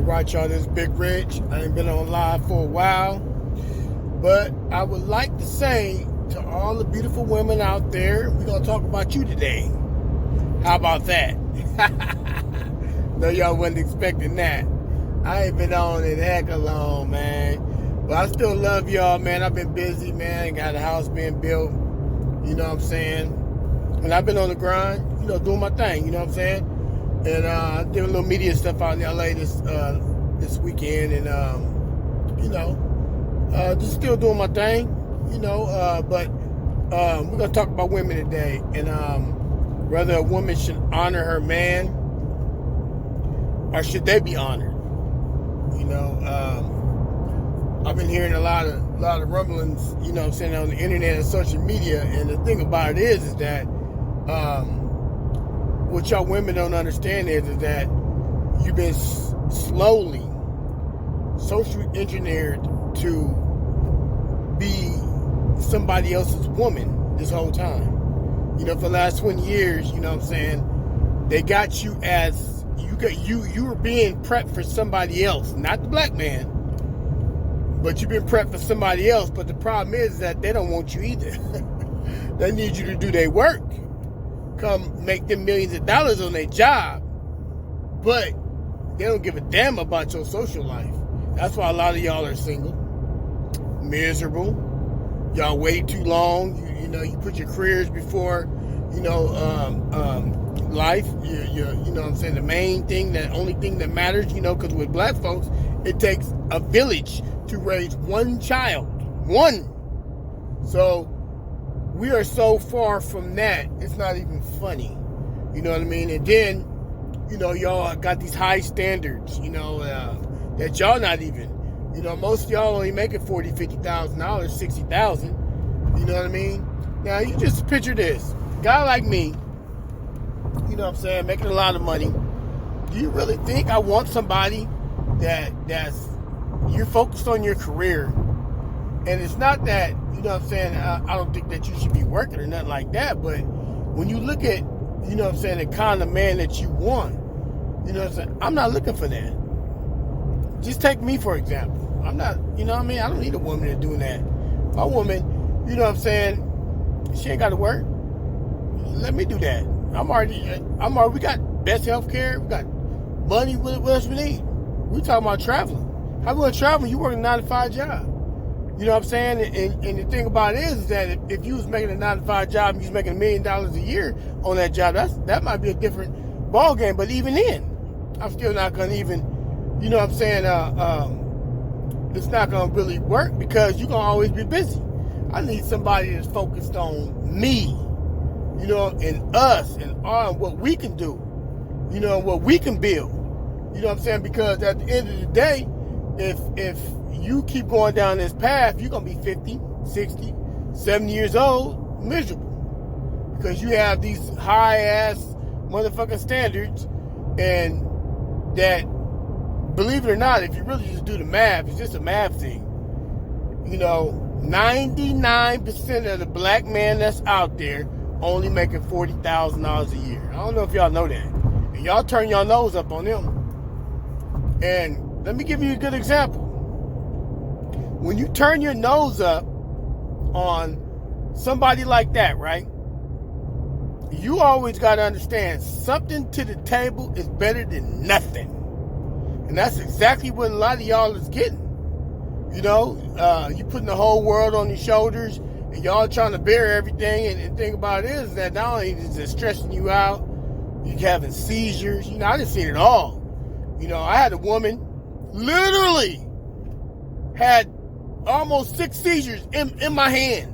Right, y'all, this is Big Rich. I ain't been on live for a while, but I would like to say to all the beautiful women out there, we're going to talk about you today. How about that? No, y'all wasn't expecting that. I ain't been on in heck of long, man. But I still love y'all, man. I've been busy, man. Got a house being built, you know what I'm saying? And I've been on the grind, doing my thing, you know what I'm saying? And I did a little media stuff out in LA this weekend, and just still doing my thing, but we're gonna talk about women today, and whether a woman should honor her man or should they be honored. I've been hearing a lot of rumblings, on the internet and social media, and the thing about it is that what y'all women don't understand is that you've been slowly socially engineered to be somebody else's woman this whole time. For the last 20 years, they got you as you were being prepped for somebody else, not the black man, but you've been prepped for somebody else. But the problem is that they don't want you either. They need you to do their work. Come make them millions of dollars on their job, but they don't give a damn about your social life. That's why a lot of y'all are single, miserable. Y'all wait too long. You put your careers before, life. The main thing, the only thing that matters, because with black folks, it takes a village to raise one child. One. So we are so far from that, it's not even funny. You know what I mean? And then, y'all got these high standards, that y'all not even. Most of y'all only making $40,000, $50,000, $60,000. You know what I mean? Now, you just picture this. A guy like me, making a lot of money. Do you really think I want somebody that's you're focused on your career? And it's not that, I don't think that you should be working or nothing like that, but when you look at, the kind of man that you want, I'm not looking for that. Just take me, for example. I'm not, I don't need a woman to do that. My woman, she ain't got to work. Let me do that. We got best health care, we got money, what else we need? We talking about traveling. How we going to travel? You work a 9-to-5 job. You know what I'm saying? And the thing about it is that if you was making a 9-to-5 job and you was making $1 million a year on that job, that might be a different ball game. But even then, I'm still not going to even, it's not going to really work because you're going to always be busy. I need somebody that's focused on me, and us and what we can do, what we can build. You know what I'm saying? Because at the end of the day, if you keep going down this path, you're going to be 50, 60, 70 years old, miserable. Because you have these high-ass motherfucking standards, and that, believe it or not, if you really just do the math, it's just a math thing. 99% of the black man that's out there only making $40,000 a year. I don't know if y'all know that. And y'all turn your nose up on them. And let me give you a good example. When you turn your nose up on somebody like that, right? You always got to understand something to the table is better than nothing. And that's exactly what a lot of y'all is getting. You putting the whole world on your shoulders and y'all trying to bear everything. And the thing about it is that not only is it stressing you out, you're having seizures. I done seen it all. I had a woman literally had almost 6 seizures in my hand.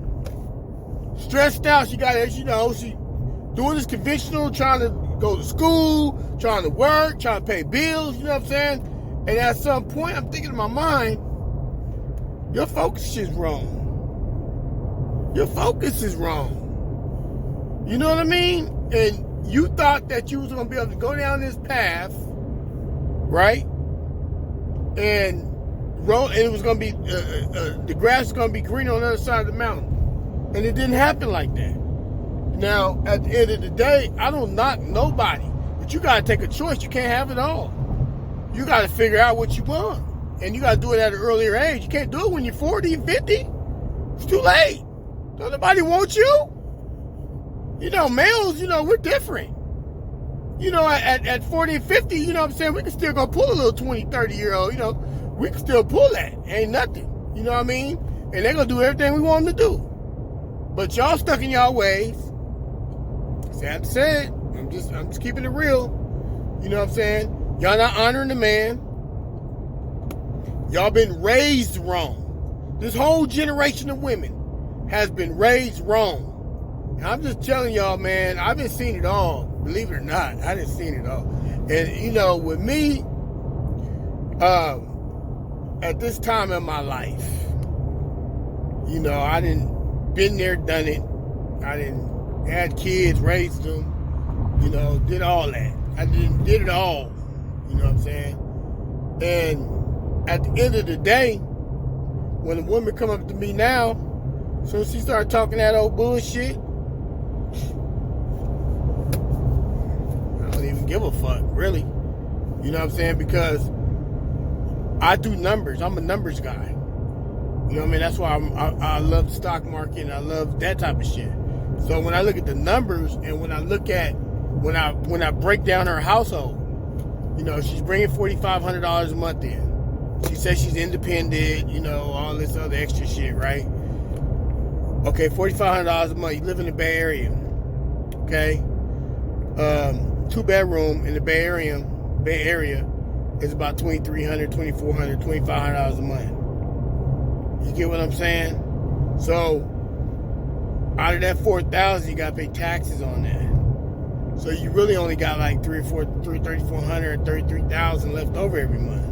Stressed out. She got it, she doing this conventional, trying to go to school, trying to work, trying to pay bills, you know what I'm saying? And at some point, I'm thinking in my mind, your focus is wrong. Your focus is wrong. You know what I mean? And you thought that you was going to be able to go down this path, right? And it was going to be, the grass is going to be green on the other side of the mountain. And it didn't happen like that. Now, at the end of the day, I don't knock nobody. But you got to take a choice. You can't have it all. you got to figure out what you want. And you got to do it at an earlier age. You can't do it when you're 40 and 50. It's too late. Don't nobody want you. You know, males, you know, we're different. You know, at 40 and 50, you know what I'm saying, we can still go pull a little 20, 30-year-old, you know. We can still pull that. Ain't nothing. You know what I mean? And they're going to do everything we want them to do. But y'all stuck in y'all ways. Sad to say it. I'm just keeping it real. You know what I'm saying? Y'all not honoring the man. Y'all been raised wrong. This whole generation of women has been raised wrong. And I'm just telling y'all, man, I've been seeing it all. Believe it or not, I done seen it all. And, you know, with me, at this time in my life, you know, I done been there, done it. I done had kids, raised them, you know, did all that. I did it all, you know what I'm saying? And at the end of the day, when a woman come up to me now, so she started talking that old bullshit, I don't even give a fuck, really. You know what I'm saying? Because I do numbers. I'm a numbers guy. You know what I mean? That's why I love the stock market and I love that type of shit. So when I look at the numbers and when I look at when I break down her household, you know, she's bringing $4,500 a month in. She says she's independent, you know, all this other extra shit, right? Okay, $4,500 a month. You live in the Bay Area, okay? 2-bedroom in the Bay Area is about $2,300, $2,400, $2,500 a month. You get what I'm saying? So out of that $4,000, you got to pay taxes on that. So you really only got like $3,400, $33,000 left over every month.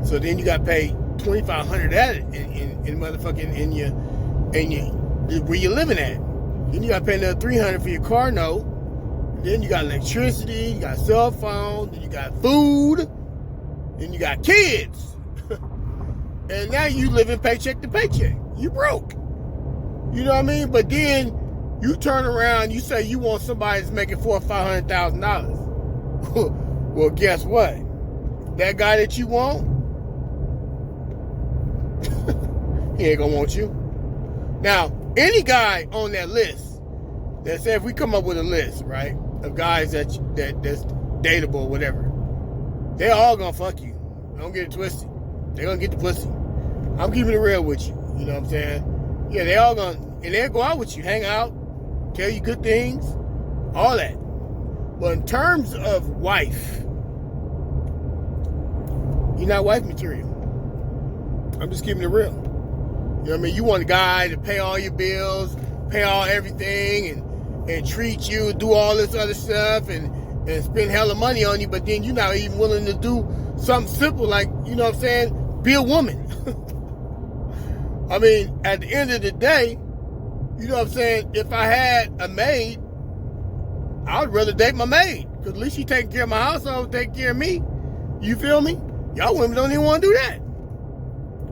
So then you got to pay $2,500 at it in motherfucking in your where you living at. Then you got to pay another $300 for your car note. Then you got electricity, you got cell phone, then you got food, then you got kids. And now you living paycheck to paycheck. You broke. You know what I mean? But then you turn around, you say you want somebody that's making $400,000 or $500,000. Well, guess what? That guy that you want, he ain't gonna want you. Now, any guy on that list that said if we come up with a list, right, of guys that's dateable or whatever, they're all gonna fuck you. Don't get it twisted. They're gonna get the pussy. I'm keeping it real with you. You know what I'm saying? Yeah, they all gonna, and they'll go out with you, hang out, tell you good things, all that. But in terms of wife, you're not wife material. I'm just keeping it real. You know what I mean? You want a guy to pay all your bills, pay all everything, and treat you, do all this other stuff, and spend hella money on you, but then you're not even willing to do something simple like, you know what I'm saying, be a woman. I mean, at the end of the day, you know what I'm saying, if I had a maid, I would rather date my maid, because at least she taking care of my household, taking care of me. You feel me? Y'all women don't even want to do that.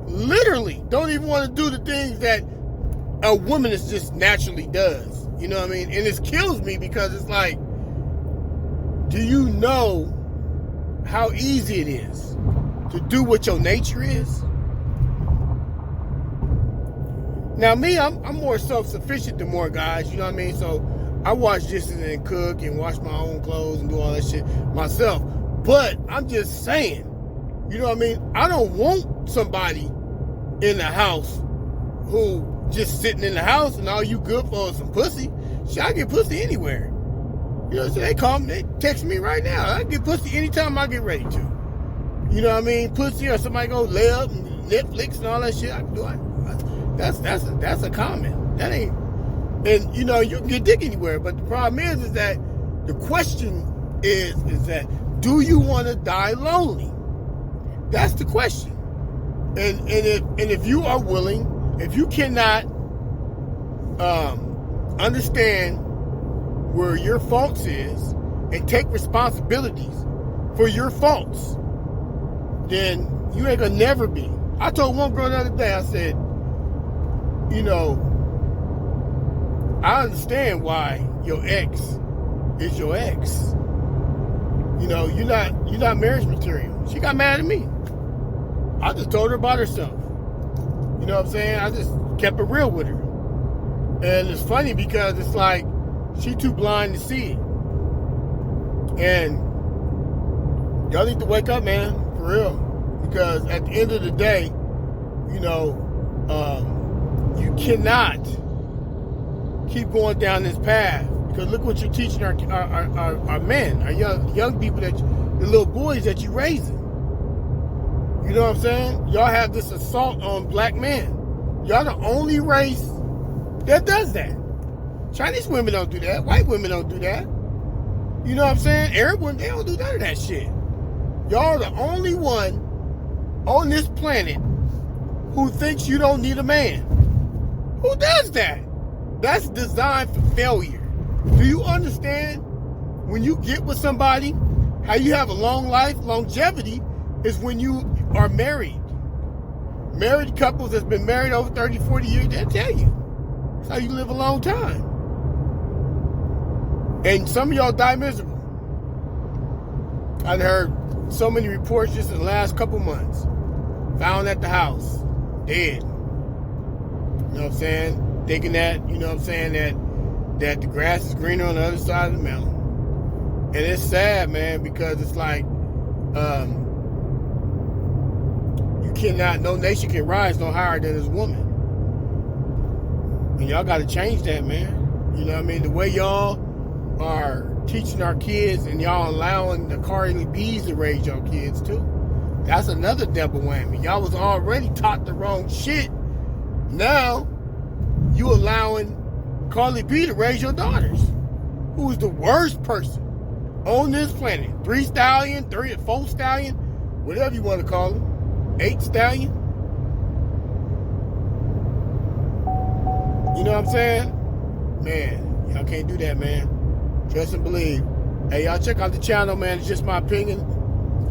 Literally, don't even want to do the things that a woman is just naturally does. You know what I mean? And it kills me because it's like, do you know how easy it is to do what your nature is? Now me, I'm more self-sufficient than more guys, you know what I mean? So I wash dishes and cook and wash my own clothes and do all that shit myself. But I'm just saying, you know what I mean? I don't want somebody in the house who just sitting in the house and all you good for is some pussy. Shit, I get pussy anywhere. You know what I'm saying? They call me, they text me right now. I get pussy anytime I get ready to. You know what I mean? Pussy or somebody go lay up and Netflix and all that shit. I can do it. That's a comment. That ain't, and you know, you can get dick anywhere, but the problem is that the question is that do you want to die lonely? That's the question. And if you are willing, if you cannot understand where your faults is and take responsibilities for your faults, then you ain't gonna never be. I told one girl the other day, I said, you know, I understand why your ex is your ex. You know, you're not marriage material. She got mad at me. I just told her about herself. You know what I'm saying? I just kept it real with her. And it's funny because it's like she too blind to see it. And y'all need to wake up, man, for real. Because at the end of the day, you know, you cannot keep going down this path. Because look what you're teaching our men, our young people, the little boys that you're raising. You know what I'm saying? Y'all have this assault on black men. Y'all the only race that does that. Chinese women don't do that. White women don't do that. You know what I'm saying? Arab women, they don't do none of that shit. Y'all the only one on this planet who thinks you don't need a man. Who does that? That's designed for failure. Do you understand? When you get with somebody, how you have a long life, longevity, is when you are married. Married couples that's been married over 30, 40 years, they'll tell you. That's how you live a long time. And some of y'all die miserable. I've heard so many reports just in the last couple months. Found at the house, dead. You know what I'm saying? Thinking that, you know what I'm saying, that the grass is greener on the other side of the mountain. And it's sad, man, because it's like, you cannot, no nation can rise no higher than this woman. And y'all got to change that, man. You know what I mean? The way y'all are teaching our kids and y'all allowing the Carly B's to raise your kids too. That's another double whammy. Y'all was already taught the wrong shit. Now, you allowing Carly B to raise your daughters. Who is the worst person on this planet? 3 stallion, 4 stallion, whatever you want to call them. 8 stallion. You know what I'm saying? Man, y'all can't do that, man. Trust and believe. Hey, y'all check out the channel, man. It's just my opinion.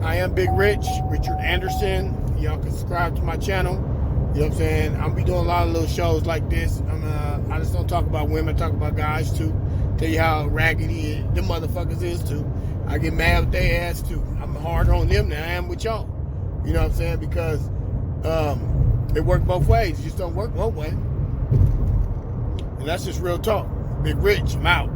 I am Big Rich, Richard Anderson. Y'all can subscribe to my channel. You know what I'm saying? I'll be doing a lot of little shows like this. I just don't talk about women. I talk about guys, too. Tell you how raggedy them motherfuckers is, too. I get mad with their ass, too. I'm harder on them than I am with y'all. You know what I'm saying? Because it works both ways. It just don't work one way. And that's just real talk. Big Rich, I'm out.